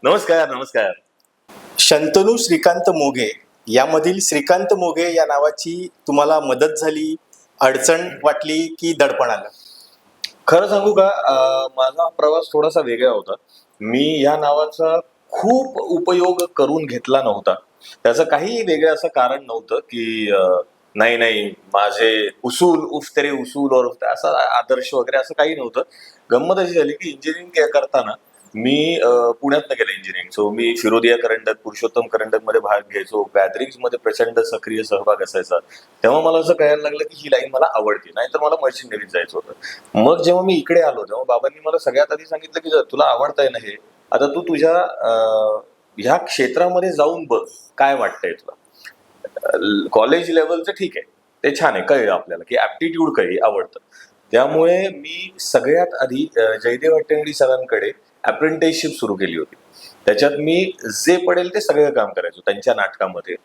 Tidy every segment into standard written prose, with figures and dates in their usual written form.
नमस्कार नमस्कार. शंतनू श्रीकांत मोघे यामधील श्रीकांत मोघे या नावाची तुम्हाला मदत झाली, अडचण वाटली की दडपण आलं? खरं सांगू का, माझा प्रवास थोडासा वेगळा होता. मी या नावाचा खूप उपयोग करून घेतला नव्हता. त्याचं काही वेगळं असं कारण नव्हतं की नाही नाही माझे उसूल उफ तेरे उसूल और असा आदर्श वगैरे असं काही नव्हतं. गंमत अशी झाली की इंजिनिअरिंग करताना मी पुण्यातनं केलं इंजिनिअरिंग. सो मी फिरोदिया करंडक, पुरुषोत्तम करंडक मध्ये भाग घ्यायचो. गॅदरिंग्स मध्ये प्रचंड सक्रिय सहभाग असायचा. तेव्हा मला असं कळायला लागलं की ही लाईन मला आवडते, नाहीतर मला मर्चंट नेव्हीत जायचं होतं. मग जेव्हा मी इकडे आलो तेव्हा बाबांनी मला सगळ्यात आधी सांगितलं की जर तुला आवडतंय ना हे, आता तू तुझ्या ह्या क्षेत्रामध्ये जाऊन बघ काय वाटतंय तुला. कॉलेज लेवलचं ठीक आहे, ते छान आहे, कळलं आपल्याला की ऍप्टिट्यूड काही आवडतं. त्यामुळे मी सगळ्यात आधी जयदेव अट्टंगडी सरांकडे अप्रेंटिसशिप सुरू केली होती. त्याच्यात मी जे पडेल ते सगळं काम करायचो त्यांच्या नाटकामध्ये.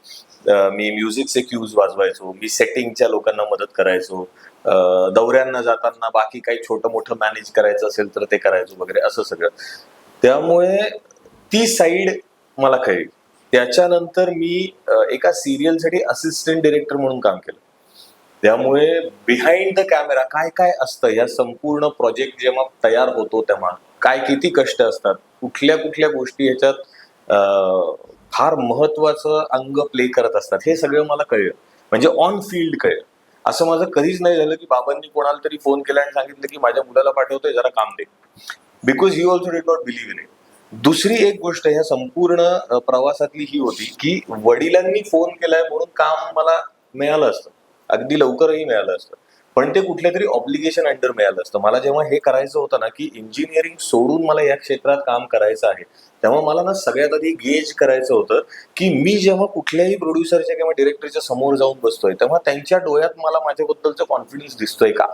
मी म्युझिकचे क्यूज वाजवायचो, मी सेटिंगच्या लोकांना मदत करायचो, दौऱ्यांना जाताना बाकी काही छोटं मोठं मॅनेज करायचं असेल तर ते करायचो वगैरे असं सगळं. त्यामुळे ती साईड मला कळली. त्याच्यानंतर मी एका सिरियलसाठी असिस्टंट डिरेक्टर म्हणून काम केलं. त्यामुळे बिहाइंड द कॅमेरा काय काय असतं, या संपूर्ण प्रोजेक्ट जेव्हा तयार होतो तेव्हा काय किती कष्ट असतात, कुठल्या कुठल्या गोष्टी ह्याच्यात फार महत्वाचं अंग प्ले करत असतात, हे सगळं मला कळलं. म्हणजे ऑन फील्ड कळलं. असं माझं कधीच नाही झालं की बाबांनी कोणाला तरी फोन केला आणि सांगितलं की माझ्या मुलाला पाठवतोय जरा काम दे, because you also did not believe in it. दुसरी एक गोष्ट ह्या संपूर्ण प्रवासातली ही होती की वडिलांनी फोन केलाय म्हणून काम मला मिळालं असतं, अगदी लवकरही मिळालं असतं, पण ते कुठल्या तरी ऑब्लिगेशन अंडर मिळालं असतं. मला जेव्हा हे करायचं होतं ना की इंजिनिअरिंग सोडून मला या क्षेत्रात काम करायचं आहे, तेव्हा मला ना सगळ्यात आधी गेज करायचं होतं की मी जेव्हा कुठल्याही प्रोड्युसरच्या किंवा डिरेक्टरच्या समोर जाऊन बसतोय तेव्हा त्यांच्या डोळ्यात मला माझ्याबद्दलचा कॉन्फिडन्स दिसतोय का.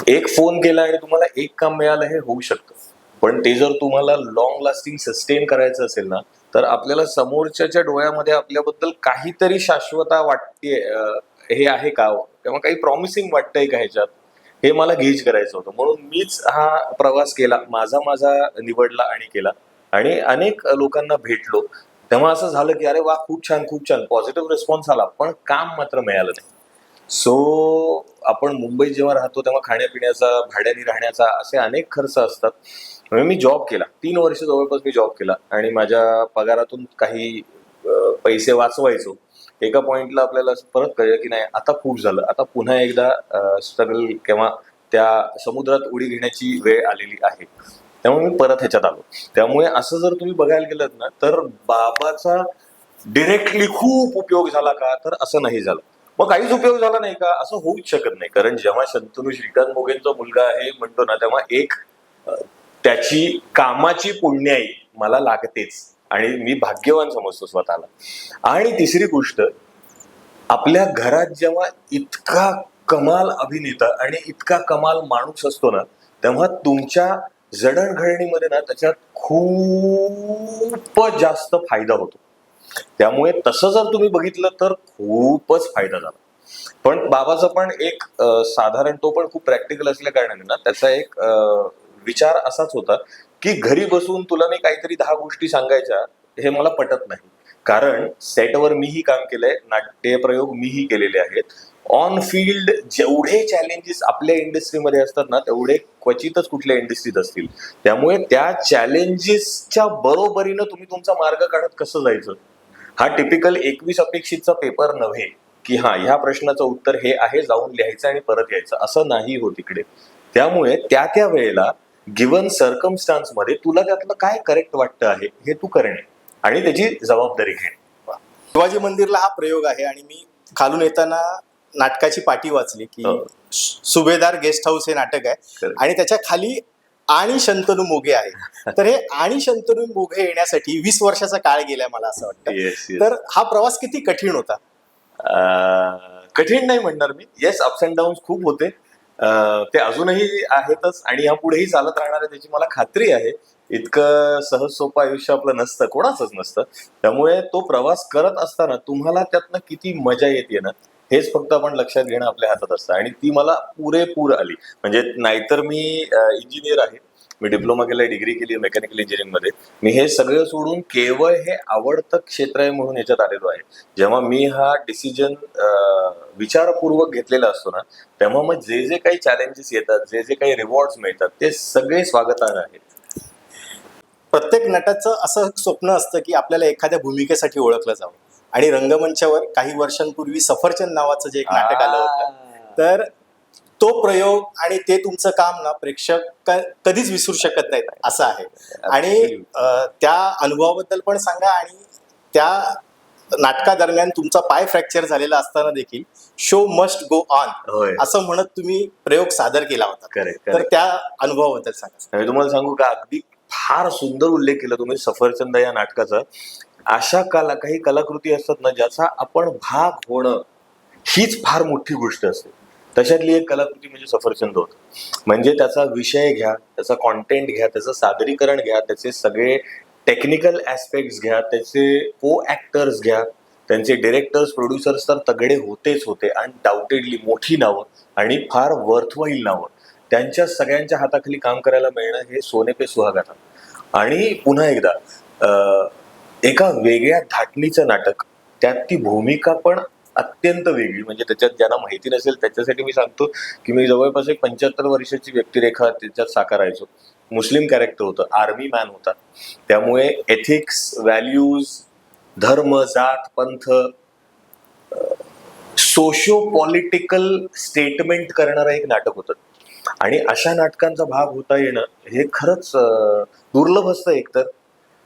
एक फोन केला आणि तुम्हाला एक काम मिळालं हे होऊ शकतं, पण ते जर तुम्हाला लॉंग लास्टिंग सस्टेन करायचं असेल ना, तर आपल्याला समोरच्याच्या डोळ्यामध्ये आपल्याबद्दल काहीतरी शाश्वता वाटते, हे आहे का, किंवा काही प्रॉमिसिंग वाटतंय का ह्याच्यात, हे मला गेज करायचं होतं. म्हणून मीच हा प्रवास केला, माझा निवडला आणि केला, आणि अनेक लोकांना भेटलो. तेव्हा असं झालं की अरे वा, खूप छान खूप छान, पॉझिटिव्ह रिस्पॉन्स आला, पण काम मात्र मिळालं नाही. सो आपण मुंबईत जेव्हा राहतो तेव्हा खाण्यापिण्याचा, भाड्याने राहण्याचा असे अनेक खर्च असतात. म्हणजे मी जॉब केला 3 वर्ष जवळपास, मी जॉब केला आणि माझ्या पगारातून काही पैसे वाचवायचो. एका पॉइंटला आपल्याला असं परत कळलं की नाही, आता खूप झालं, आता पुन्हा एकदा स्ट्रगल किंवा त्या समुद्रात उडी घेण्याची वेळ आलेली आहे. त्यामुळे मी परत ह्याच्यात आलो. त्यामुळे असं जर तुम्ही बघायला गेलात ना, तर बाबाचा डिरेक्टली खूप उपयोग झाला का, तर असं नाही झालं. मग काहीच उपयोग झाला नाही का, असं होऊच शकत नाही. कारण जेव्हा शंतनू श्रीकांत मोघेंचा मुलगा आहे म्हणतो ना, तेव्हा एक त्याची कामाची पुण्याई मला लागतेच, आणि मी भाग्यवान समजतो स्वतःला. आणि तिसरी गोष्ट, आपल्या घरात जेव्हा इतका कमाल अभिनेता आणि इतका कमाल माणूस असतो ना, तेव्हा तुमच्या जडणघडणीमध्ये ना त्याच्यात खूप जास्त फायदा होतो. त्यामुळे तसं जर तुम्ही बघितलं तर खूपच फायदा झाला. पण बाबाचा पण एक साधारण, तो पण खूप प्रॅक्टिकल असल्या कारणाने ना, त्याचा एक विचार असाच होता की घरी बसून तुला नाही काहीतरी 10 गोष्टी सांगायच्या, हे मला पटत नाही. कारण सेटवर मीही काम केलंय, नाट्यप्रयोग मीही केलेले आहेत. ऑन फील्ड जेवढे चॅलेंजेस आपल्या इंडस्ट्रीमध्ये असतात ना, तेवढे क्वचितच कुठल्या इंडस्ट्रीत असतील. त्यामुळे त्या चॅलेंजेसच्या बरोबरीनं तुम्ही तुमचा मार्ग काढत कसं जायचं, हा टिपिकल 21 अपेक्षितचा पेपर नव्हे की हा ह्या प्रश्नाचं उत्तर हे आहे, जाऊन लिहायचं आणि परत यायचं, असं नाही होत इकडे. त्यामुळे त्या त्या वेळेला गिवन सर्कमस्टान्स मध्ये तुला त्यातलं काय करेक्ट वाटतं आहे हे तू करणे आणि त्याची जबाबदारी घेणे. शिवाजी मंदिरला हा प्रयोग आहे आणि मी खालून येताना नाटकाची पाटी वाचली की सुभेदार गेस्ट हाऊस हे नाटक आहे आणि त्याच्या खाली आणि शंतनू मोघे आहे. तर हे आणि शंतनू मोघे येण्यासाठी 20 वर्षाचा काळ गेलाय मला असं वाटतं. तर हा प्रवास किती कठीण होता? कठीण नाही म्हणणार मी, येस, अप्स अँड डाऊन्स खूप होते. ते अजूनही आहेतच आणि यापुढेही चालत राहणार आहे, त्याची मला खात्री आहे. इतकं सहज सोपं आयुष्य आपलं नसतं, कोणाचंच नसतं. त्यामुळे तो प्रवास करत असताना तुम्हाला त्यातनं किती मजा येते ना, हेच फक्त आपण लक्षात घेणं आपल्या हातात असतं, आणि ती मला पुरेपूर आली. म्हणजे नाहीतर मी इंजिनियर आहे मी डिप्लोमा केलाय, डिग्री केली मेकॅनिकल इंजिनिअरिंगमध्ये. मी हे सगळं सोडून केवळ हे आवडतं क्षेत्र आहे म्हणून याच्यात आलेलो आहे. जेव्हा मी हा डिसिजन विचारपूर्वक घेतलेला असतो ना, तेव्हा मग जे जे काही चॅलेंजेस येतात, जे जे काही रिवॉर्ड्स मिळतात, ते सगळे स्वागतार्ह आहेत. प्रत्येक नटाचं असं स्वप्न असतं की आपल्याला एखाद्या भूमिकेसाठी ओळखलं जावं. आणि रंगमंचावर काही वर्षांपूर्वी सफरचंद नावाचं जे एक नाटक आलं होतं, तर तो प्रयोग आणि ते तुमचं काम ना प्रेक्षक कधीच विसरू शकत नाहीत असं आहे. आणि त्या अनुभवाबद्दल पण सांगा. आणि त्या नाटकादरम्यान तुमचा पाय फ्रॅक्चर झालेला असताना देखील शो मस्ट गो ऑन होय. असं म्हणत तुम्ही प्रयोग सादर केला होता. Correct, तर त्या अनुभवाबद्दल सांगा. मी तुम्हाला सांगू का, अगदी फार सुंदर उल्लेख केला तुम्ही सफरचंद या नाटकाचा. अशा काही कलाकृती असतात ना, ज्याचा आपण भाग होणं हीच फार मोठी गोष्ट असते. तशातली एक कलाकृती म्हणजे सफरचंद होतं. म्हणजे त्याचा विषय घ्या, त्याचा कॉन्टेंट घ्या, त्याचं सादरीकरण घ्या, त्याचे सगळे टेक्निकल ऍस्पेक्ट्स घ्या, त्याचे को ऍक्टर्स घ्या, त्यांचे डिरेक्टर्स प्रोड्युसर्स तर तगडे होतेच होते, आणि डाउटेडली मोठी नावं आणि फार वर्थवाईल नावं, त्यांच्या सगळ्यांच्या हाताखाली काम करायला मिळणं हे सोने पे सुहागा. आणि पुन्हा एकदा एका वेगळ्या धाटणीचं नाटक, त्यात ती भूमिका पण अत्यंत वेगळी. म्हणजे त्याच्यात ज्यांना माहिती नसेल त्याच्यासाठी मी सांगतो की मी जवळपास एक 75 वर्षाची व्यक्तिरेखा त्याच्यात साकारायचो. मुस्लिम कॅरेक्टर होतं, आर्मी मॅन होता, त्यामुळे एथिक्स, व्हॅल्यूज, धर्म, जात, पंथ, सोशो पॉलिटिकल स्टेटमेंट करणारं एक नाटक होतं. आणि अशा नाटकांचा भाग होता येणं हे खरंच दुर्लभ असतं एकतर.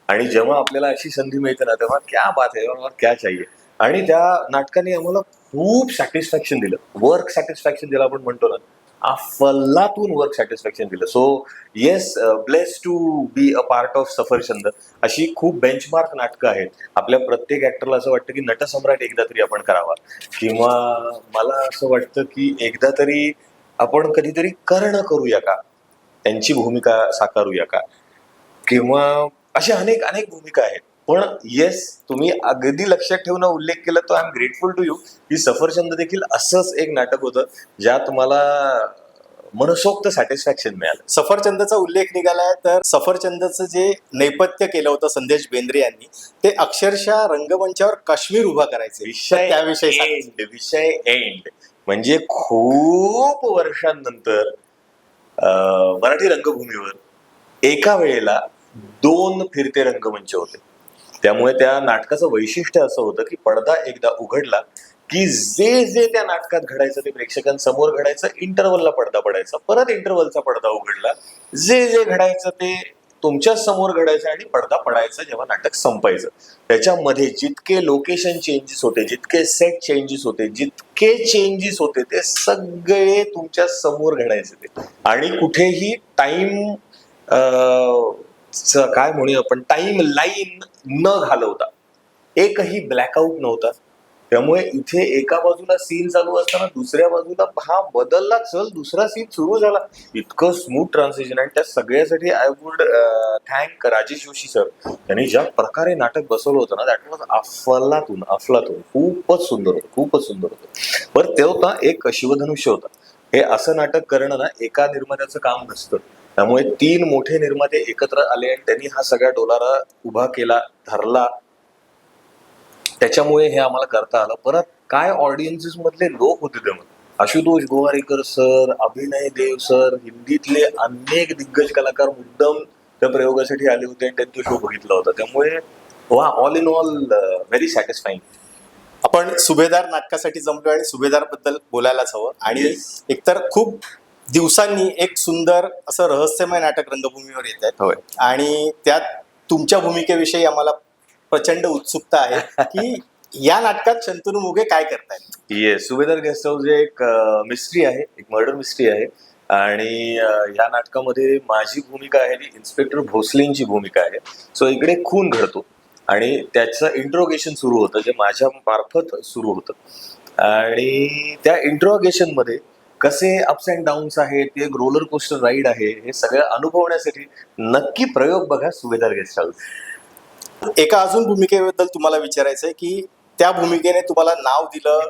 आणि जेव्हा आपल्याला अशी संधी मिळते ना, तेव्हा क्या बात आहे, तेव्हा क्या चाहिए. आणि त्या नाटकाने आम्हाला खूप सॅटिस्फॅक्शन दिलं, वर्क सॅटिस्फॅक्शन ज्याला आपण म्हणतो ना, अफलातून वर्क सॅटिस्फॅक्शन दिलं. So yes, bless to be a part of Safarchand. अशी खूप बेंचमार्क नाटकं आहेत. आपल्या प्रत्येक ऍक्टरला असं वाटतं की नटसम्राट एकदा तरी आपण करावा, किंवा मला असं वाटतं की एकदा तरी आपण कधीतरी कर्ण करूया का, त्यांची भूमिका साकारूया का, किंवा अशा अनेक अनेक भूमिका आहेत. पण येस, तुम्ही अगदी लक्षात ठेवून उल्लेख केला, तो I am grateful to you, की सफरचंद देखील असंच एक नाटक होतं ज्यात मला मनसोक्त सॅटिस्फॅक्शन मिळालं. सफरचंदचा उल्लेख निघालाय, तर सफरचंदचं जे नेपथ्य केलं होतं संदेश बेंद्रे यांनी, ते अक्षरशः रंगमंचावर काश्मीर उभा करायचे. विषय त्याविषयी सांगा. विषय एंड. म्हणजे खूप वर्षांनंतर मराठी रंगभूमीवर एका वेळेला 2 फिरते रंगमंच होते. त्यामुळे त्या नाटकाचं वैशिष्ट्य असं होतं की पडदा एकदा उघडला की जे जे त्या नाटकात घडायचं ते प्रेक्षकांसमोर घडायचं. इंटरवलला पडदा पडायचा, परत इंटरवलचा पडदा उघडला, जे जे घडायचं ते तुमच्या समोर घडायचं आणि पडदा पडायचा जेव्हा नाटक संपायचं. त्याच्यामध्ये जितके लोकेशन चेंजेस होते, जितके सेट चेंजेस होते, जितके चेंजेस होते, ते सगळे तुमच्या समोर घडायचे ते. आणि कुठेही टाइम काय म्हणूया आपण, टाइम लाईन न घालवता एकही ब्लॅकआउट नव्हता. त्यामुळे इथे एका बाजूला सीन चालू असताना दुसऱ्या बाजूला हा बदलला, चल दुसरा सीन सुरू झाला, इतकं स्मूथ ट्रान्सिशन. आणि त्या सगळ्यासाठी I would thank Rajesh Joshi sir. त्यांनी ज्या प्रकारे नाटक बसवलं होतं ना, दॅट वॉज अफलातून अफलातून. खूपच सुंदर होतं, खूपच सुंदर होतं. पण ते होता एक शिवधनुष्य होता. हे असं नाटक करणं ना एका निर्मात्याचं काम नसतं. त्यामुळे 3 मोठे निर्माते एकत्र आले आणि त्यांनी हा सगळा डोलारा उभा केला, धरला. त्याच्यामुळे हे आम्हाला करता आलं. परत काय ऑडियन्सेस मधले लोक होते तेव्हा, आशुतोष गोवारीकर सर, अभिनय देव सर, हिंदीतले अनेक दिग्गज कलाकार मुद्दाम त्या प्रयोगासाठी आले होते आणि त्यांनी शो बघितला होता. त्यामुळे वा, all in all very satisfying. आपण सुभेदार नाटकासाठी जमलो आणि सुभेदार बद्दल बोलायलाच हवं. आणि Yes. एकतर खूप दिवसांनी एक सुंदर असं रहस्यमय नाटक रंगभूमीवर येत आहे. होय. आणि त्यात तुमच्या भूमिकेविषयी आम्हाला प्रचंड उत्सुकता आहे की या नाटकात शंतनू मोघे काय करतायत. येस, सुभेदार गेस्ट हाऊस एक मिस्ट्री आहे, एक मर्डर मिस्ट्री आहे. आणि या नाटकामध्ये माझी भूमिका आहे ती इन्स्पेक्टर भोसलेंची भूमिका आहे. सो इकडे खून घडतो आणि त्याचं इंट्रोगेशन सुरू होतं, जे माझ्या मार्फत सुरू होतं. आणि त्या इंट्रोगेशन मध्ये कसे अप्स अँड डाऊन्स आहेत, ते एक रोलर कोस्टर राईड आहे, हे सगळं अनुभवण्यासाठी नक्की प्रयोग बघा सुभेदार गेस्ट हाऊस. एका अजून भूमिकेबद्दल तुम्हाला विचारायचं आहे की त्या भूमिकेने तुम्हाला नाव दिलं,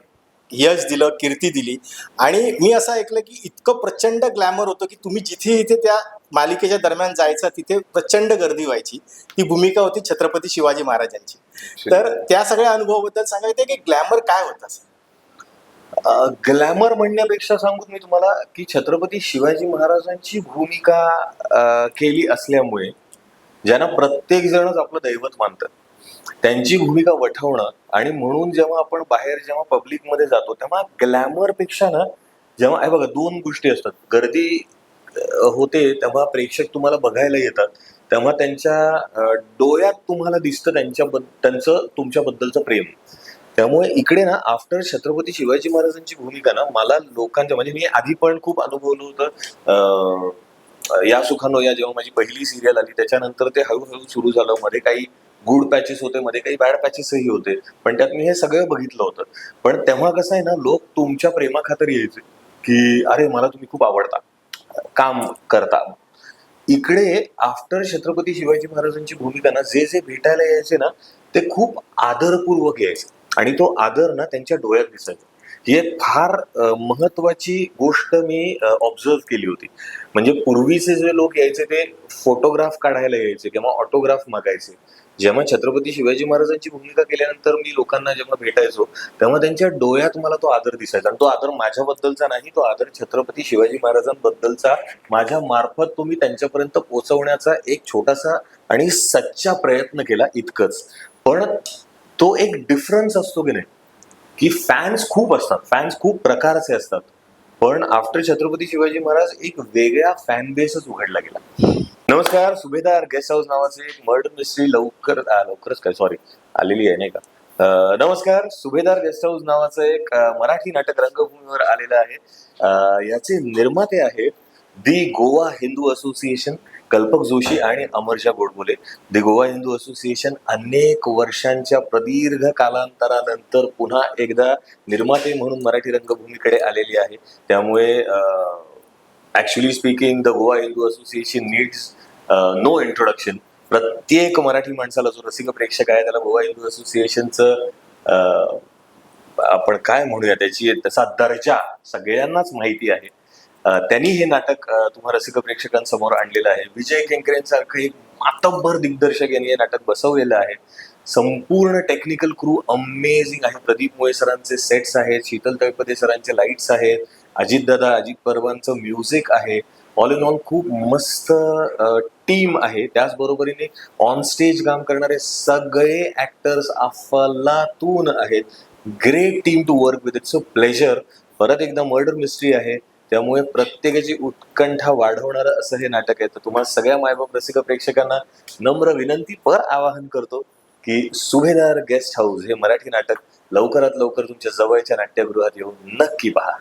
यश दिलं, कीर्ती दिली. आणि मी असं ऐकलं की इतकं प्रचंड ग्लॅमर होतं की तुम्ही जिथे इथे त्या मालिकेच्या दरम्यान जायचा तिथे प्रचंड गर्दी व्हायची. ती भूमिका होती छत्रपती शिवाजी महाराजांची. तर त्या सगळ्या अनुभवाबद्दल सांगायचं की ग्लॅमर काय होतं असं? ग्लॅमर म्हणण्यापेक्षा सांगू मी तुम्हाला की छत्रपती शिवाजी महाराजांची भूमिका केली असल्यामुळे ज्यांना प्रत्येक जणच आपलं दैवत मानतं त्यांची भूमिका वठवणं, आणि म्हणून जेव्हा आपण बाहेर जेव्हा पब्लिकमध्ये जातो तेव्हा ग्लॅमर पेक्षा ना, जेव्हा बघा दोन गोष्टी असतात. गर्दी होते तेव्हा प्रेक्षक तुम्हाला बघायला येतात, तेव्हा त्यांच्या डोळ्यात तुम्हाला दिसतं त्यांचं तुमच्याबद्दलचं प्रेम. त्यामुळे इकडे ना आफ्टर छत्रपती शिवाजी महाराजांची भूमिका ना मला लोकांच्या, म्हणजे मी आधी पण खूप अनुभवलं होतं. या सुखानो या जेव्हा माझी पहिली सिरियल आली त्याच्यानंतर ते हळूहळू सुरू झालं. मध्ये काही गुड पॅचेस होते, मध्ये काही बॅड पॅचेसही होते, पण त्यात मी हे सगळं बघितलं होतं. पण तेव्हा कसं आहे ना, लोक तुमच्या प्रेमाखातर यायचे की अरे मला तुम्ही खूप आवडता, काम करता. इकडे आफ्टर छत्रपती शिवाजी महाराजांची भूमिका ना जे जे भेटायला यायचे ना ते खूप आदरपूर्वक यायचे, आणि तो आदर ना त्यांच्या डोळ्यात दिसायचा. ही एक फार महत्वाची गोष्ट मी ऑब्झर्व केली होती. म्हणजे पूर्वीचे जे लोक यायचे ते फोटोग्राफ काढायला यायचे किंवा ऑटोग्राफ मागायचे. जेव्हा छत्रपती शिवाजी महाराजांची भूमिका केल्यानंतर मी लोकांना जेव्हा भेटायचो तेव्हा त्यांच्या डोळ्यात मला तो आदर दिसायचा, आणि तो आदर माझ्याबद्दलचा नाही, तो आदर छत्रपती शिवाजी महाराजांबद्दलचा माझ्या मार्फत तुम्ही त्यांच्यापर्यंत पोहोचवण्याचा एक छोटासा आणि सच्चा प्रयत्न केला, इतकंच. पण तो एक डिफरन्स असतो की नाही, की फॅन्स खूप असतात, फॅन्स खूप प्रकारचे असतात, पण आफ्टर छत्रपती शिवाजी महाराज एक वेगळा फॅन बेसच उघडला गेला. नमस्कार, सुभेदार गेस्ट हाऊस नावाचे एक मर्डर मिस्ट्री लवकरच काय सॉरी आलेली आहे नाही का. नमस्कार, सुभेदार गेस्ट हाऊस नावाचं एक मराठी नाटक रंगभूमीवर आलेलं आहे. याचे निर्माते आहेत दी गोवा हिंदू असोसिएशन, कल्पक जोशी आणि अमरजा गोडबोले. दी गोवा हिंदू असोसिएशन अनेक वर्षांच्या प्रदीर्घ कालांतरानंतर पुन्हा एकदा निर्माते म्हणून मराठी रंगभूमीकडे आलेली आहे. त्यामुळे actually speaking the Goa Hindu Association needs no introduction. प्रत्येक मराठी माणसाला, जो रसिक प्रेक्षक आहे, त्याला गोवा हिंदू असोसिएशनचं आपण काय म्हणूया त्याची तसा दर्जा सगळ्यांनाच माहिती आहे. त्यांनी हे नाटक तुम्हा रसिक प्रेक्षकांसमोर आणलेलं आहे. विजय केंकरेंसारखं एक मातब्बर दिग्दर्शक यांनी हे नाटक बसवलेलं आहे. संपूर्ण टेक्निकल क्रू अमेझिंग आहे. प्रदीप मोये सरांचे सेट्स आहेत, शीतल तळपदे सरांचे लाईट्स आहेत, अजित परवांचं म्युझिक आहे. ऑल इन ऑल खूप मस्त टीम आहे. त्याचबरोबरीने ऑन स्टेज काम करणारे सगळे ऍक्टर्स अफलातून आहेत. Great team to work with. It's a pleasure. परत एकदा मर्डर मिस्ट्री आहे, त्यामुळे प्रत्येकाची उत्कंठा वाढवणारं असं हे नाटक आहे. तर तुम्हाला सगळ्या मायबाप रसिक प्रेक्षकांना नम्र विनंती पर आवाहन करतो की सुभेदार गेस्ट हाऊस हे मराठी नाटक लवकरात लवकर तुमच्या जवळच्या नाट्यगृहात येऊन नक्की पहा.